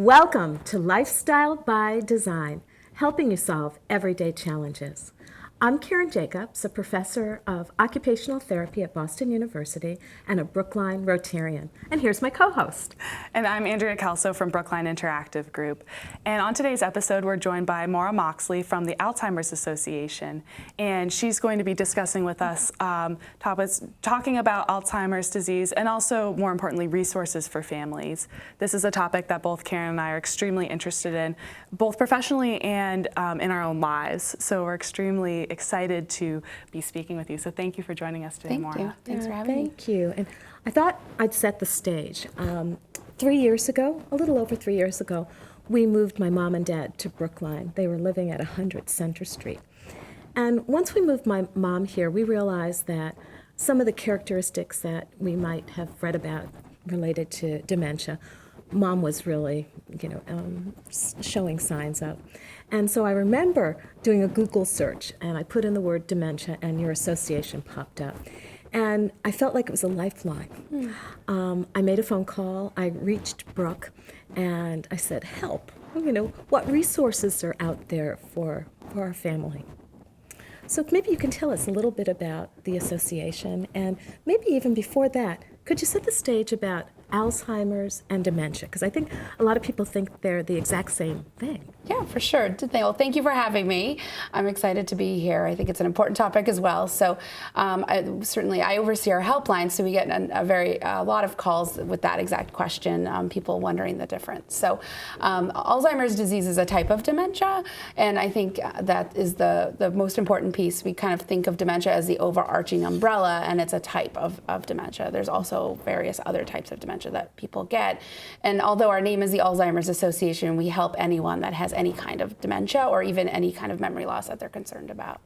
Welcome to Lifestyle by Design, helping you solve everyday challenges. I'm Karen Jacobs, a professor of Occupational Therapy at Boston University and a Brookline Rotarian. And here's my co-host. And I'm Andrea Kelso from Brookline Interactive Group. And on today's episode, we're joined by Maura Moxley from the Alzheimer's Association. And she's going to be discussing with us topics talking about Alzheimer's disease and also, more importantly, resources for families. This is a topic that both Karen and I are extremely interested in, both professionally and in our own lives. So we're extremely excited to be speaking with you. So thank you for joining us today, Maura. Thank you. Thanks for having me. Thank you. And I thought I'd set the stage. 3 years ago, a little over 3 years ago, we moved my mom and dad to Brookline. They were living at 100 Center Street. And once we moved my mom here, we realized that some of the characteristics that we might have read about related to dementia, Mom was really, showing signs of. And so I remember doing a Google search, and I put in the word dementia, and your association popped up. And I felt like it was a lifeline. I made a phone call. I reached Brooke, and I said, help. What resources are out there for our family? So maybe you can tell us a little bit about the association, and maybe even before that, could you set the stage about Alzheimer's and dementia? Because I think a lot of people think they're the exact same thing. Yeah, for sure. Well, thank you for having me. I'm excited to be here. I think it's an important topic as well. So I oversee our helpline, so we get a lot of calls with that exact question, people wondering the difference. So Alzheimer's disease is a type of dementia, and I think that is the most important piece. We kind of think of dementia as the overarching umbrella, and it's a type of dementia. There's also various other types of dementia that people get. And although our name is the Alzheimer's Association, we help anyone that has any kind of dementia or even any kind of memory loss that they're concerned about.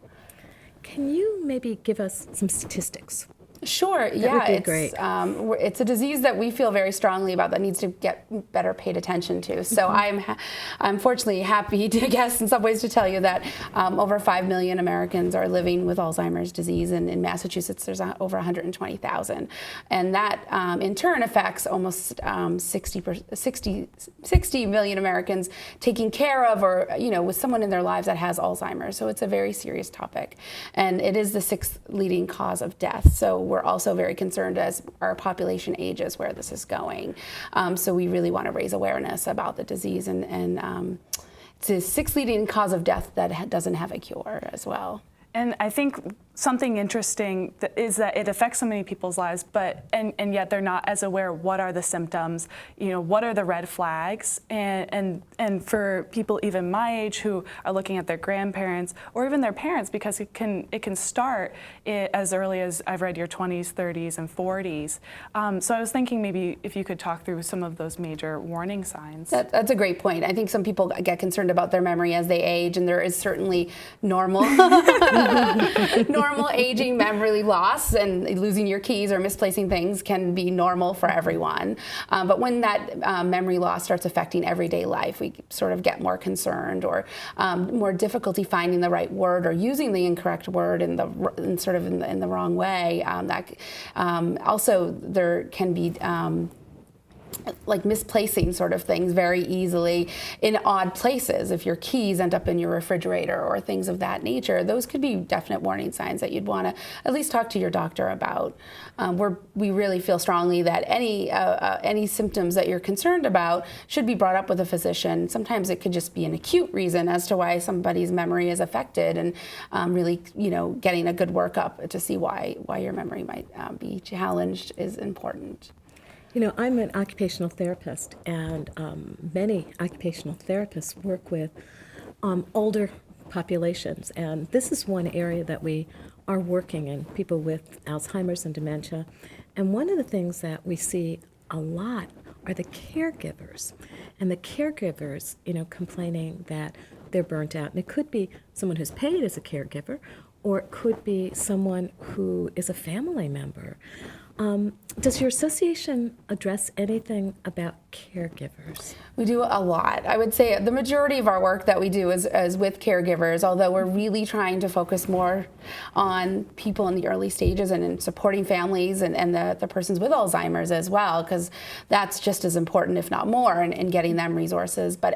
Can you maybe give us some statistics? Sure. That would be great. It's a disease that we feel very strongly about that needs to get better paid attention to. So I'm fortunately happy to guess in some ways to tell you that over 5 million Americans are living with Alzheimer's disease, and in Massachusetts there's over 120,000, and that in turn affects almost 60 million Americans taking care of or with someone in their lives that has Alzheimer's. So it's a very serious topic, and it is the 6th leading cause of death. So we're also very concerned as our population ages where this is going. So we really want to raise awareness about the disease, and it's the 6th leading cause of death that doesn't have a cure as well. And I think something interesting is that it affects so many people's lives, and yet they're not as aware of what are the symptoms, what are the red flags, and for people even my age who are looking at their grandparents or even their parents, because it can start as early as, I've read, your 20s, 30s, and 40s. So I was thinking maybe if you could talk through some of those major warning signs. That's a great point. I think some people get concerned about their memory as they age, and there is certainly normal aging memory loss, and losing your keys or misplacing things can be normal for everyone. But when that memory loss starts affecting everyday life, we sort of get more concerned, or more difficulty finding the right word or using the incorrect word in the wrong way. Also, there can be like misplacing sort of things very easily in odd places. If your keys end up in your refrigerator or things of that nature, those could be definite warning signs that you'd want to at least talk to your doctor about. We really feel strongly that any symptoms that you're concerned about should be brought up with a physician. Sometimes it could just be an acute reason as to why somebody's memory is affected, and really, getting a good workup to see why your memory might be challenged is important. I'm an occupational therapist, and many occupational therapists work with older populations, and this is one area that we are working in, people with Alzheimer's and dementia. And one of the things that we see a lot are the caregivers, and the caregivers, complaining that they're burnt out. And it could be someone who's paid as a caregiver, or it could be someone who is a family member. Does your association address anything about caregivers? We do a lot. I would say the majority of our work that we do is with caregivers, although we're really trying to focus more on people in the early stages and in supporting families and the persons with Alzheimer's as well, because that's just as important, if not more, in getting them resources. But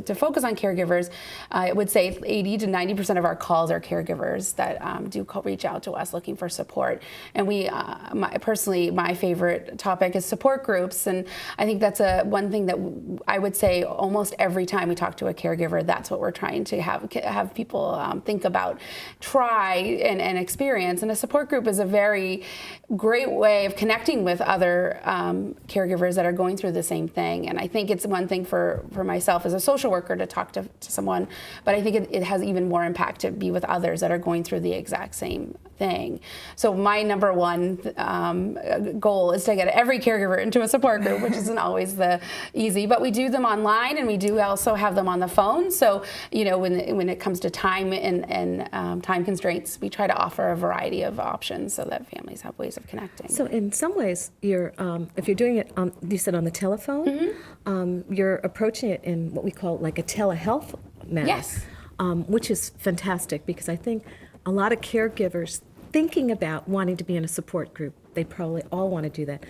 to focus on caregivers, I would say 80 to 90% of our calls are caregivers that do reach out to us looking for support. And we, personally, my favorite topic is support groups, and I think that's one thing that I would say almost every time we talk to a caregiver, that's what we're trying to have people think about, try and experience. And a support group is a very great way of connecting with other caregivers that are going through the same thing. And I think it's one thing for myself as a social worker to talk to someone, but I think it has even more impact to be with others that are going through the exact same thing. So my number one goal is to get every caregiver into a support group, which isn't always the easy, but we do them online, and we do also have them on the phone. So, when it comes to time and time constraints, we try to offer a variety of options so that families have ways of connecting. So in some ways, you're if you're doing it, you said on the telephone, you're approaching it in what we call like a telehealth manner. Yes. Which is fantastic, because I think a lot of caregivers thinking about wanting to be in a support group, they probably all want to do that.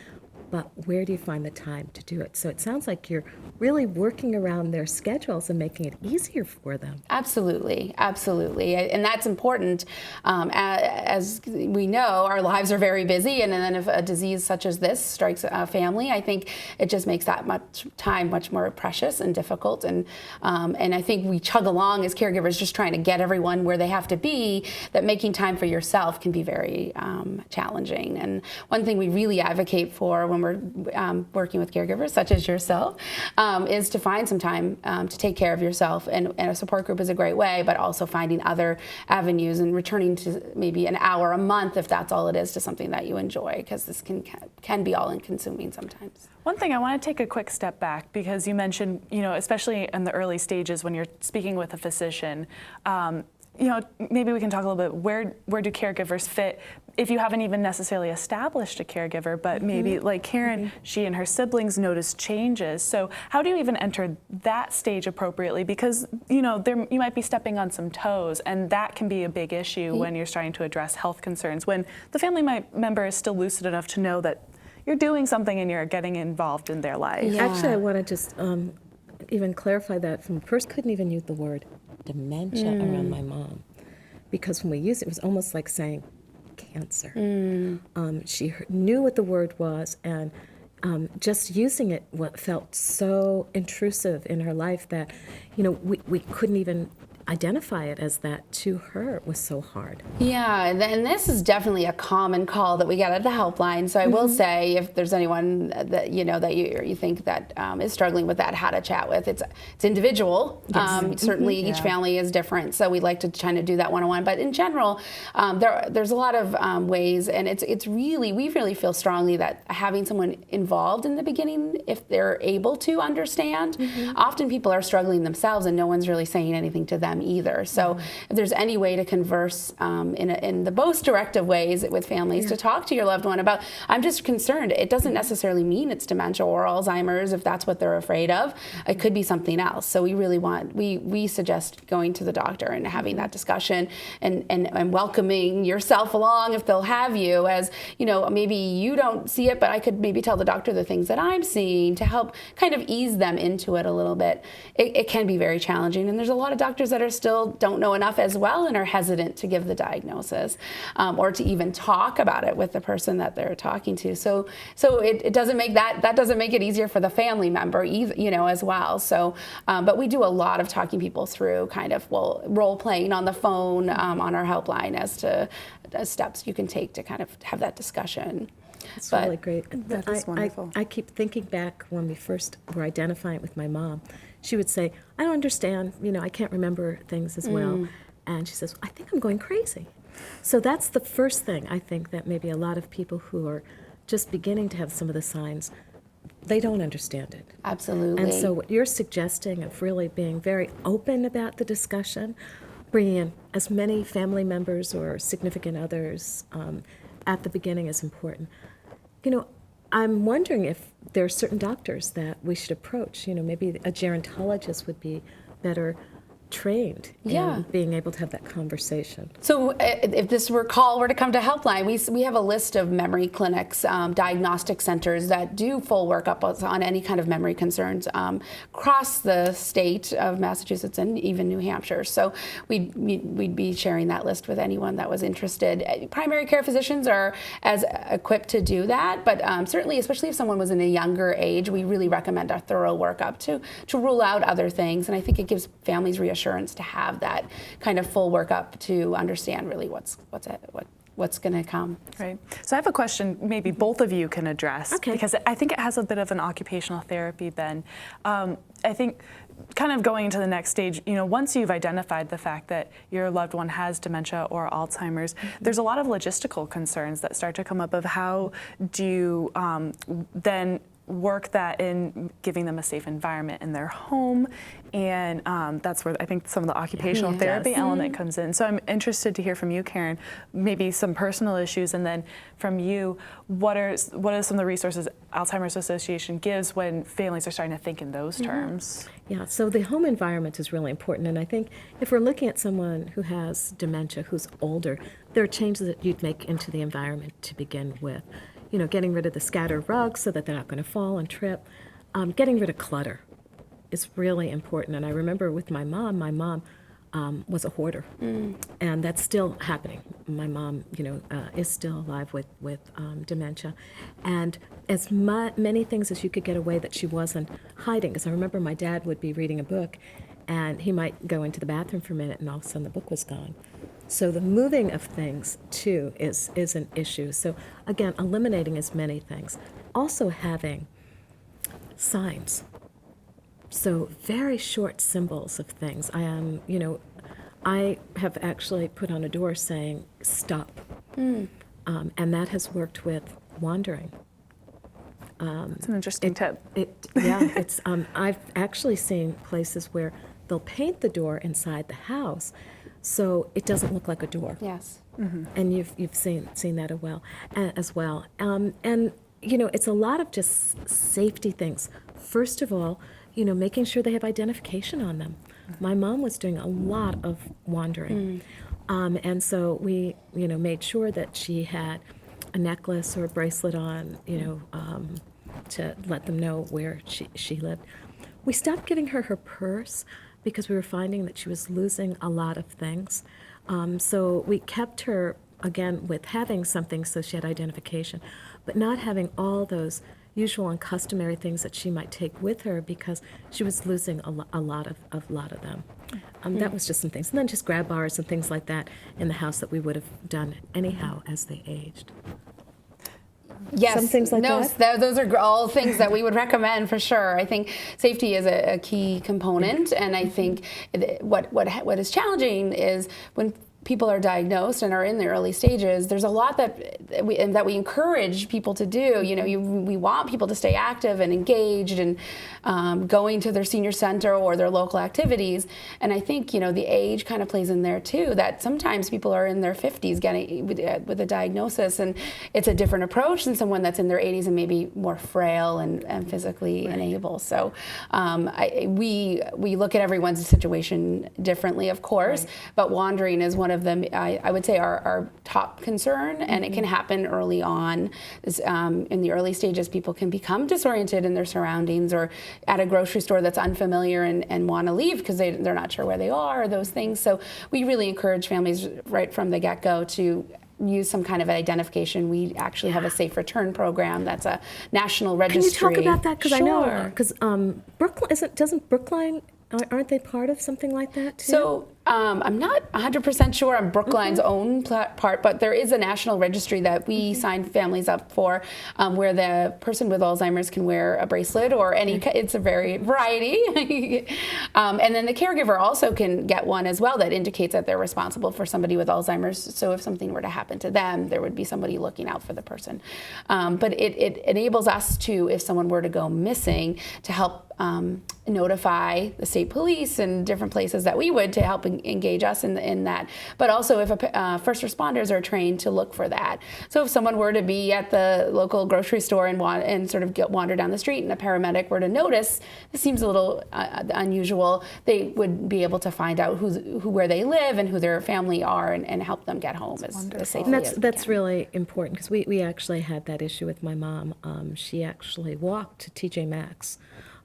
But where do you find the time to do it? So it sounds like you're really working around their schedules and making it easier for them. Absolutely, absolutely. And that's important. As we know, our lives are very busy, and then if a disease such as this strikes a family, I think it just makes that much more precious and difficult. And I think we chug along as caregivers just trying to get everyone where they have to be, that making time for yourself can be very challenging. And one thing we really advocate for when we're working with caregivers, such as yourself, is to find some time to take care of yourself. And a support group is a great way, but also finding other avenues and returning to maybe an hour a month, if that's all it is, to something that you enjoy, because this can be all-consuming sometimes. One thing, I want to take a quick step back, because you mentioned, especially in the early stages when you're speaking with a physician, maybe we can talk a little bit, where do caregivers fit if you haven't even necessarily established a caregiver, but maybe like Karen, she and her siblings notice changes. So how do you even enter that stage appropriately? Because, you might be stepping on some toes, and that can be a big issue when you're starting to address health concerns, when the family member is still lucid enough to know that you're doing something and you're getting involved in their life. Yeah. Actually, I want to just even clarify that from a person couldn't even use the word dementia around my mom, because when we used it was almost like saying cancer. She knew what the word was, and just using it felt so intrusive in her life that we couldn't even identify it as that. To her, it was so hard. Yeah, and this is definitely a common call that we get at the helpline. So I will say, if there's anyone that that you think that is struggling with that, how to chat with, it's individual. Yes. Certainly, each family is different, so we'd like to try to do that one-on-one. But in general, there's a lot of ways, and we really feel strongly that having someone involved in the beginning, if they're able to understand, often people are struggling themselves, and no one's really saying anything to them either. So if there's any way to converse in the most directive ways with families, to talk to your loved one about, I'm just concerned. It doesn't necessarily mean it's dementia or Alzheimer's if that's what they're afraid of. It could be something else. So we suggest going to the doctor and having that discussion and welcoming yourself along if they'll have you, as maybe you don't see it, but I could maybe tell the doctor the things that I'm seeing to help kind of ease them into it a little bit. It can be very challenging, and there's a lot of doctors that still don't know enough as well and are hesitant to give the diagnosis or to even talk about it with the person that they're talking to. So it doesn't make that doesn't make it easier for the family member as well. So but we do a lot of talking people through kind of role playing on the phone on our helpline as to steps you can take to kind of have that discussion. It's really great. That is wonderful. I keep thinking back when we first were identifying it with my mom. She would say, I don't understand, I can't remember things as well. And she says, I think I'm going crazy. So that's the first thing, I think, that maybe a lot of people who are just beginning to have some of the signs, they don't understand it. Absolutely. And so what you're suggesting of really being very open about the discussion, bringing in as many family members or significant others at the beginning is important. I'm wondering if there are certain doctors that we should approach. Maybe a gerontologist would be better trained Yeah. in being able to have that conversation. So if this call were to come to Helpline, we have a list of memory clinics, diagnostic centers that do full workup on any kind of memory concerns across the state of Massachusetts and even New Hampshire. So we'd be sharing that list with anyone that was interested. Primary care physicians are as equipped to do that, but certainly, especially if someone was in a younger age, we really recommend a thorough workup to rule out other things. And I think it gives families reassurance to have that kind of full workup to understand really what's going to come. Right. So I have a question maybe both of you can address, Okay. because I think it has a bit of an occupational therapy bend. I think kind of going into the next stage, once you've identified the fact that your loved one has dementia or Alzheimer's, there's a lot of logistical concerns that start to come up of how do you then work that in giving them a safe environment in their home, and that's where I think some of the occupational therapy element comes in. So I'm interested to hear from you, Karen, maybe some personal issues, and then from you, what are some of the resources Alzheimer's Association gives when families are starting to think in those terms? Yeah, so the home environment is really important, and I think if we're looking at someone who has dementia, who's older, there are changes that you'd make into the environment to begin with. Getting rid of the scattered rugs so that they're not going to fall and trip. Getting rid of clutter is really important. And I remember with my mom was a hoarder, and that's still happening. My mom, is still alive with dementia, and as many things as you could get away that she wasn't hiding. Because I remember my dad would be reading a book, and he might go into the bathroom for a minute, and all of a sudden the book was gone. So the moving of things, too, is an issue. So, again, eliminating as many things. Also having signs. So very short symbols of things. I have actually put on a door saying, stop. And that has worked with wandering. It's an interesting tip. I've actually seen places where they'll paint the door inside the house so it doesn't look like a door. Yes. And you've seen that as well. And it's a lot of just safety things. First of all, making sure they have identification on them. My mom was doing a lot of wandering, and so we made sure that she had a necklace or a bracelet on, to let them know where she lived. We stopped giving her purse because we were finding that she was losing a lot of things. So we kept her, again, with having something so she had identification, but not having all those usual and customary things that she might take with her because she was losing a lot of them. That was just some things. And then just grab bars and things like that in the house that we would have done anyhow as they aged. Yes, some things like that? Those are all things that we would recommend for sure. I think safety is a key component, and I think what is challenging is when people are diagnosed and are in the early stages, there's a lot that we encourage people to do. We want people to stay active and engaged and going to their senior center or their local activities. And I think, the age kind of plays in there too, that sometimes people are in their 50s getting with a diagnosis, and it's a different approach than someone that's in their 80s and maybe more frail and physically unable. So we look at everyone's situation differently, of course, but wandering is one of them, I would say, our top concern, and it can happen early on. In the early stages, people can become disoriented in their surroundings or at a grocery store that's unfamiliar and want to leave because they're not sure where they are, or those things. So we really encourage families right from the get-go to use some kind of identification. We actually have a safe return program that's a national registry. Can you talk about that? Because Sure. I know, because Brookline, doesn't Brookline, aren't they part of something like that too? So I'm not 100% sure on Brookline's own part, but there is a national registry that we sign families up for, where the person with Alzheimer's can wear a bracelet or any. It's a variety, and then the caregiver also can get one as well that indicates that they're responsible for somebody with Alzheimer's. So if something were to happen to them, there would be somebody looking out for the person. But it enables us to, if someone were to go missing, to help notify the state police and different places that we would to help engage us in that. But also if first responders are trained to look for that. So if someone were to be at the local grocery store and sort of wander down the street and a paramedic were to notice, this seems a little unusual, they would be able to find out where they live and who their family are and help them get home as safely as they That's can. really important because we actually had that issue with my mom. She actually walked to TJ Maxx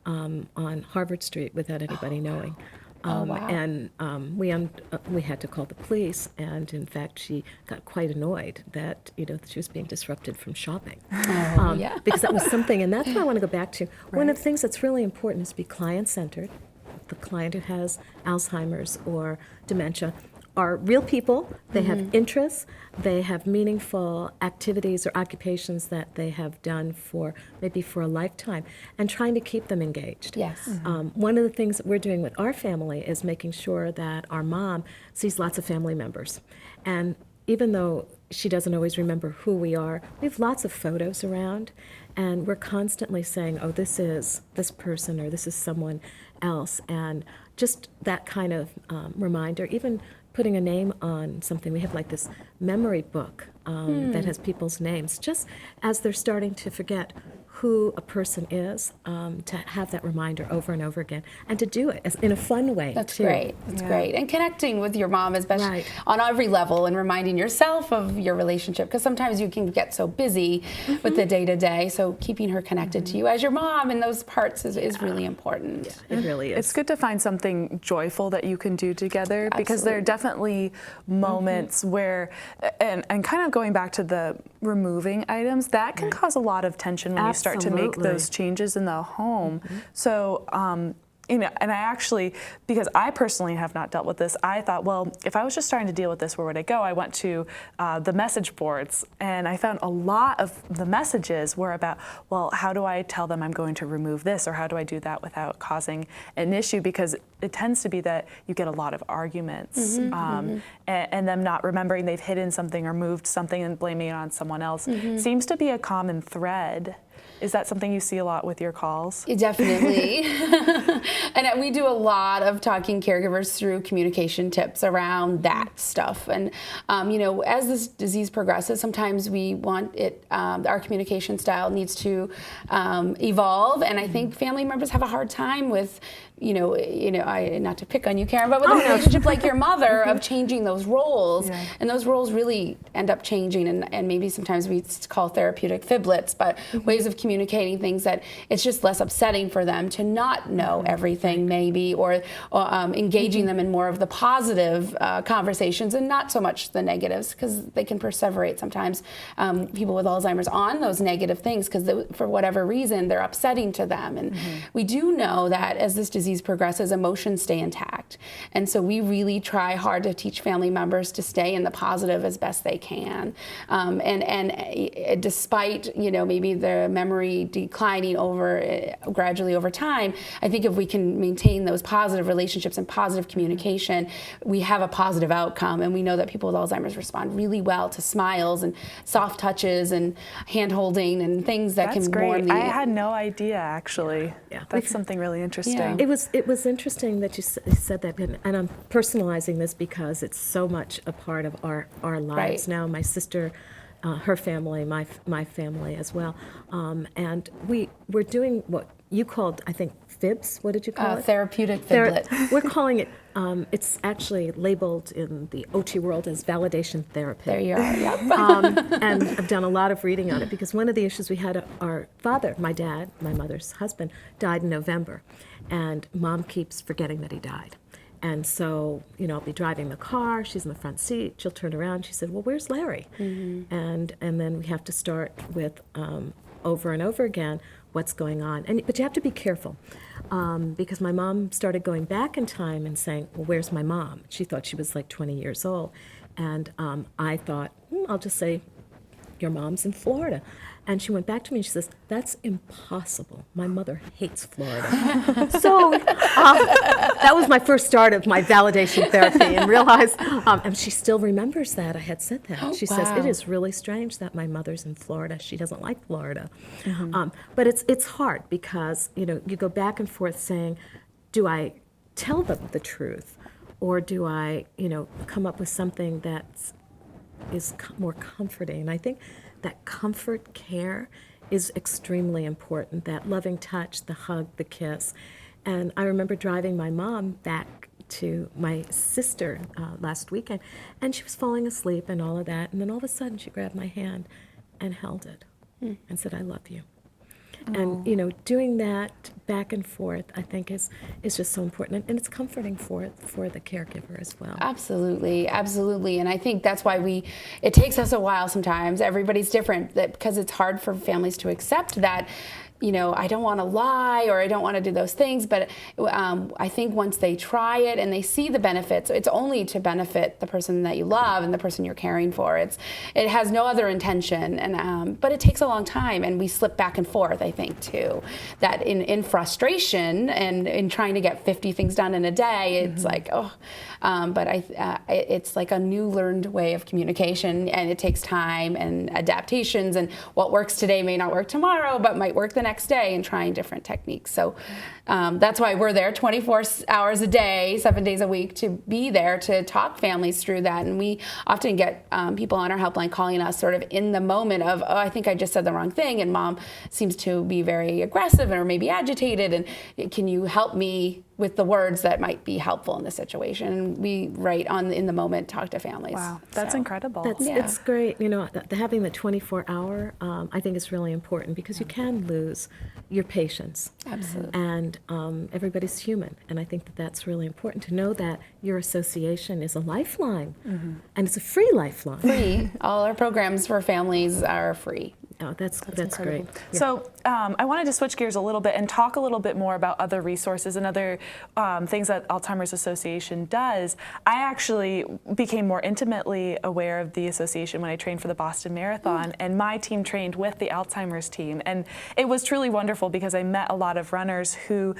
on Harvard Street without anybody knowing. Wow. And we had to call the police, and in fact, she got quite annoyed that she was being disrupted from shopping. Yeah. Because that was something, and that's what I want to go back to. One of the things that's really important is to be client-centered. The client who has Alzheimer's or dementia are real people. They have interests. They have meaningful activities or occupations that they have done maybe for a lifetime, and trying to keep them engaged. Yes. One of the things that we're doing with our family is making sure that our mom sees lots of family members. And even though she doesn't always remember who we are, we have lots of photos around, and we're constantly saying, oh, this is this person or this is someone else. And just that kind of reminder, even putting a name on something. We have like this memory book that has people's names, just as they're starting to forget who a person is, to have that reminder over and over again, and to do it in a fun way. That's too. great. That's great. And connecting with your mom, especially Right. on every level, and reminding yourself of your relationship, because sometimes you can get so busy with the day-to-day. So keeping her connected to you as your mom in those parts is really important. It really is. It's good to find something joyful that you can do together, because there are definitely moments where, and kind of going back to the removing items, that can cause a lot of tension when you start to make Absolutely. those changes in the home. So, and I actually, because I personally have not dealt with this, I thought, well, if I was just starting to deal with this, where would I go? I went to the message boards, and I found a lot of the messages were about, well, how do I tell them I'm going to remove this, or how do I do that without causing an issue? Because it tends to be that you get a lot of arguments, and them not remembering they've hidden something or moved something and blaming it on someone else seems to be a common thread. Is that something you see a lot with your calls? Definitely. And we do a lot of talking caregivers through communication tips around that stuff. And, as this disease progresses, sometimes we want it, our communication style needs to evolve. And I think family members have a hard time with, not to pick on you, Karen, but with a relationship like your mother of changing those roles. Yeah. And those roles really end up changing. And maybe sometimes we call therapeutic fiblets, but ways of communicating things that it's just less upsetting for them to not know everything, maybe, or engaging them in more of the positive conversations and not so much the negatives, because they can perseverate sometimes, people with Alzheimer's, on those negative things because for whatever reason they're upsetting to them. And we do know that as this disease progresses, emotions stay intact. And so we really try hard to teach family members to stay in the positive as best they can. And despite, maybe the memory declining gradually over time, I think if we can maintain those positive relationships and positive communication, we have a positive outcome. And we know that people with Alzheimer's respond really well to smiles and soft touches and hand holding and things that That's can great. warm the... I had no idea, actually. Yeah. That's something really interesting. Yeah. It was interesting that you said that, and I'm personalizing this because it's so much a part of our lives Right. now. My sister, her family, my family as well, and we're doing what you called, I think, fibs. What did you call it? Therapeutic fiblet. We're calling it. It's actually labeled in the OT world as validation therapy. There you are. Yep. And I've done a lot of reading on it because one of the issues we had, our father, my dad, my mother's husband, died in November, and Mom keeps forgetting that he died. And so, I'll be driving the car, she's in the front seat, she'll turn around, she said, well, where's Larry? And then we have to start with over and over again what's going on. But you have to be careful because my mom started going back in time and saying, well, where's my mom? She thought she was like 20 years old. And I thought, I'll just say, your mom's in Florida. And she went back to me and she says, that's impossible. My mother hates Florida. So that was my first start of my validation therapy, and realized, and she still remembers that I had said that. She says, it is really strange that my mother's in Florida. She doesn't like Florida. But it's hard because, you go back and forth saying, do I tell them the truth? or do I, come up with something that is more comforting? And I think that comfort care is extremely important, that loving touch, the hug, the kiss. And I remember driving my mom back to my sister last weekend, and she was falling asleep and all of that. And then all of a sudden she grabbed my hand and held it and said, "I love you." And, doing that back and forth, I think is just so important. And it's comforting for the caregiver as well. Absolutely, absolutely. And I think that's why it takes us a while sometimes. Everybody's different, because it's hard for families to accept that, I don't want to lie or I don't want to do those things. But I think once they try it and they see the benefits, it's only to benefit the person that you love and the person you're caring for. It has no other intention. And but it takes a long time, and we slip back and forth, I think, too. That in frustration and in trying to get 50 things done in a day, it's like, oh. But it's like a new learned way of communication, and it takes time and adaptations. And what works today may not work tomorrow, but might work the next day, and trying different techniques. So that's why we're there 24 hours a day, 7 days a week, to be there to talk families through that. And we often get people on our helpline calling us sort of in the moment of, oh, I think I just said the wrong thing, and mom seems to be very aggressive or maybe agitated, and can you help me with the words that might be helpful in the situation? And we in the moment talk to families. Wow, that's incredible. It's great. Having the 24-hour, I think is really important, because you can lose your patience. Absolutely. And everybody's human. And I think that's really important, to know that your association is a lifeline. And it's a free lifeline. Free. All our programs for families are free. Oh, that's great. Yeah. So I wanted to switch gears a little bit and talk a little bit more about other resources and other things that Alzheimer's Association does. I actually became more intimately aware of the association when I trained for the Boston Marathon, and my team trained with the Alzheimer's team. And it was truly wonderful, because I met a lot of runners who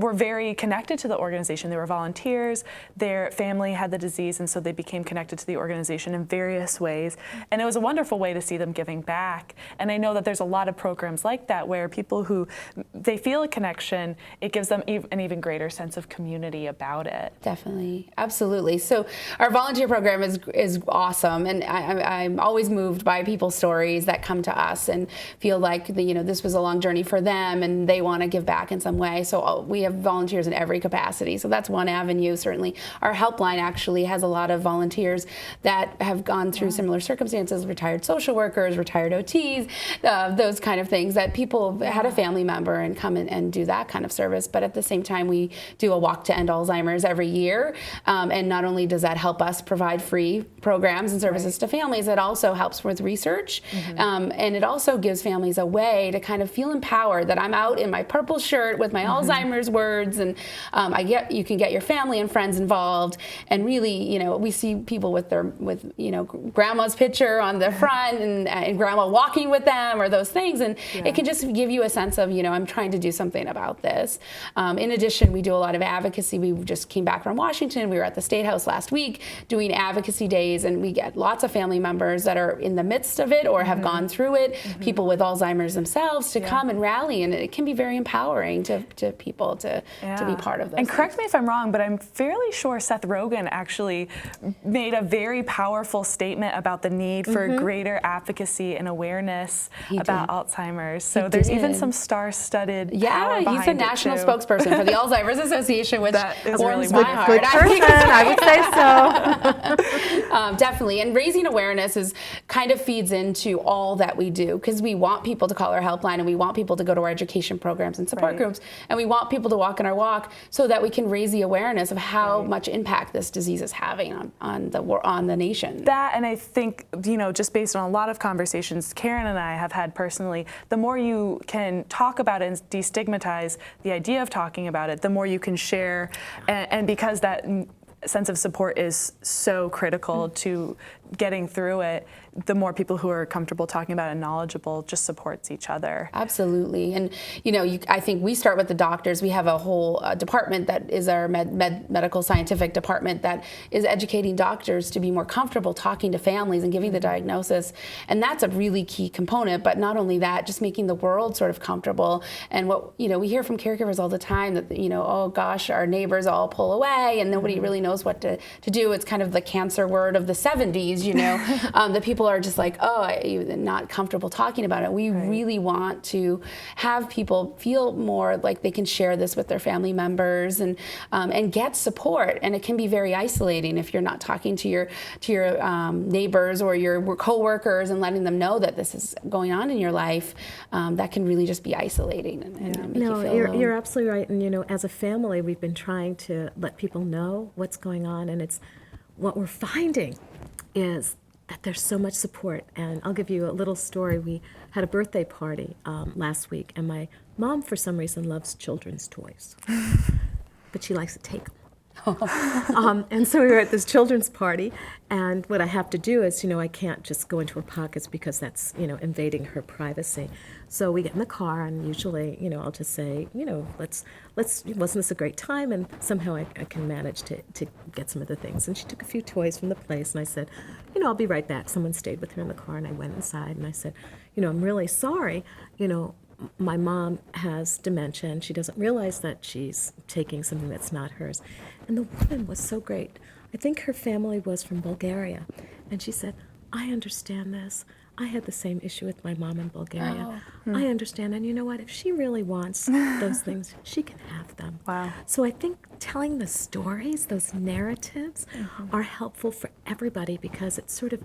were very connected to the organization. They were volunteers, their family had the disease, and so they became connected to the organization in various ways. And it was a wonderful way to see them giving back. And I know that there's a lot of programs like that, where people who, they feel a connection, it gives them an even greater sense of community about it. Definitely, absolutely. So our volunteer program is awesome, and I'm always moved by people's stories that come to us and feel like this was a long journey for them, and they want to give back in some way. So we have volunteers in every capacity. So that's one avenue. Certainly, our helpline actually has a lot of volunteers that have gone through similar circumstances: retired social workers, retired OTs, those kind of things, that people had a family member and come in and do that kind of service. But at the same time, we do a walk to end Alzheimer's every year. And not only does that help us provide free programs and services to families, it also helps with research. And it also gives families a way to kind of feel empowered, that I'm out in my purple shirt with my Alzheimer's words, and you can get your family and friends involved. And really, we see people with grandma's picture on the front, and grandma walking with them, or those things. And it can just give you a sense of, I'm trying to do something about this. In addition, we do a lot of advocacy. We just came back from Washington. We were at the State House last week doing advocacy days, and we get lots of family members that are in the midst of it or have gone through it, people with Alzheimer's themselves, to come and rally. And it can be very empowering to people to be part of this. And correct me if I'm wrong, but I'm fairly sure Seth Rogen actually made a very powerful statement about the need for greater advocacy and awareness about Alzheimer's. So there's even some star-studded power behind he's a national spokesperson for the Alzheimer's Association, which warms my heart. Good person, I would say so. Definitely. And raising awareness kind of feeds into all that we do, because we want people to call our helpline, and we want people to go to our education programs and support groups, and we want people to walk in our walk, so that we can raise the awareness of how much impact this disease is having on the nation. That, and I think, just based on a lot of conversations Karen and I have had personally, the more you can talk about it and destigmatize the idea of talking about it, the more you can share, and because that sense of support is so critical to getting through it, the more people who are comfortable talking about it and knowledgeable just supports each other. Absolutely. And, I think we start with the doctors. We have a whole department that is our medical scientific department that is educating doctors to be more comfortable talking to families and giving the diagnosis. And that's a really key component. But not only that, just making the world sort of comfortable. And what, we hear from caregivers all the time that, oh gosh, our neighbors all pull away and nobody really knows what to do. It's kind of the cancer word of the 70s, the people are just like, oh, I'm not comfortable talking about it. We really want to have people feel more like they can share this with their family members and get support. And it can be very isolating if you're not talking to your neighbors or your coworkers and letting them know that this is going on in your life. That can really just be isolating and make you feel alone. You're absolutely right. And as a family, we've been trying to let people know what's going on, and it's what we're finding is that there's so much support. And I'll give you a little story. We had a birthday party last week, and my mom, for some reason, loves children's toys, but she likes to take them. And so we were at this children's party, and what I have to do is, I can't just go into her pockets because that's, invading her privacy. So we get in the car, and usually, I'll just say, let's, wasn't this a great time? And somehow I can manage to get some of the things. And she took a few toys from the place, and I said, I'll be right back. Someone stayed with her in the car, and I went inside, and I said, I'm really sorry, my mom has dementia, and she doesn't realize that she's taking something that's not hers. And the woman was so great. I think her family was from Bulgaria. And she said, I understand this. I had the same issue with my mom in Bulgaria. I understand. And you know what? If she really wants those things, she can have them. Wow. So I think telling the stories, those narratives, are helpful for everybody because it sort of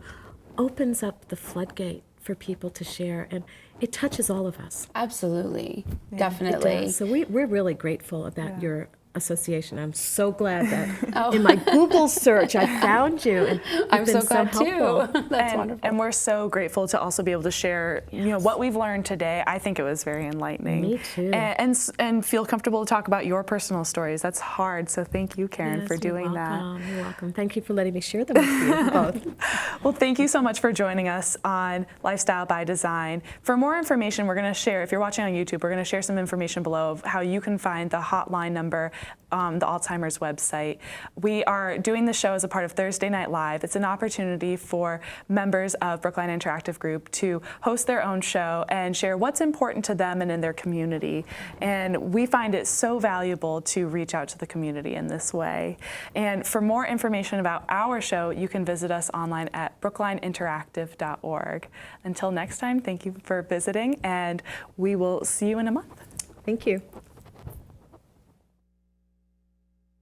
opens up the floodgate for people to share, and it touches all of us. Absolutely, It definitely. does. So we're really grateful about your association. I'm so glad that in my Google search I found you, and I'm you've been so glad helpful. too. That's wonderful. And we're so grateful to also be able to share, what we've learned today. I think it was very enlightening. Me too. And feel comfortable to talk about your personal stories. That's hard. So thank you, Karen, Yes, for doing that. You're welcome. Thank you for letting me share them with you both. Well, thank you so much for joining us on Lifestyle by Design. For more information, we're going to share, if you're watching on YouTube, we're going to share some information below of how you can find the hotline number, the Alzheimer's website. We are doing the show as a part of Thursday Night Live. It's an opportunity for members of Brookline Interactive Group to host their own show and share what's important to them and in their community. And we find it so valuable to reach out to the community in this way. And for more information about our show, you can visit us online at brooklineinteractive.org. Until next time, thank you for visiting, and we will see you in a month. Thank you.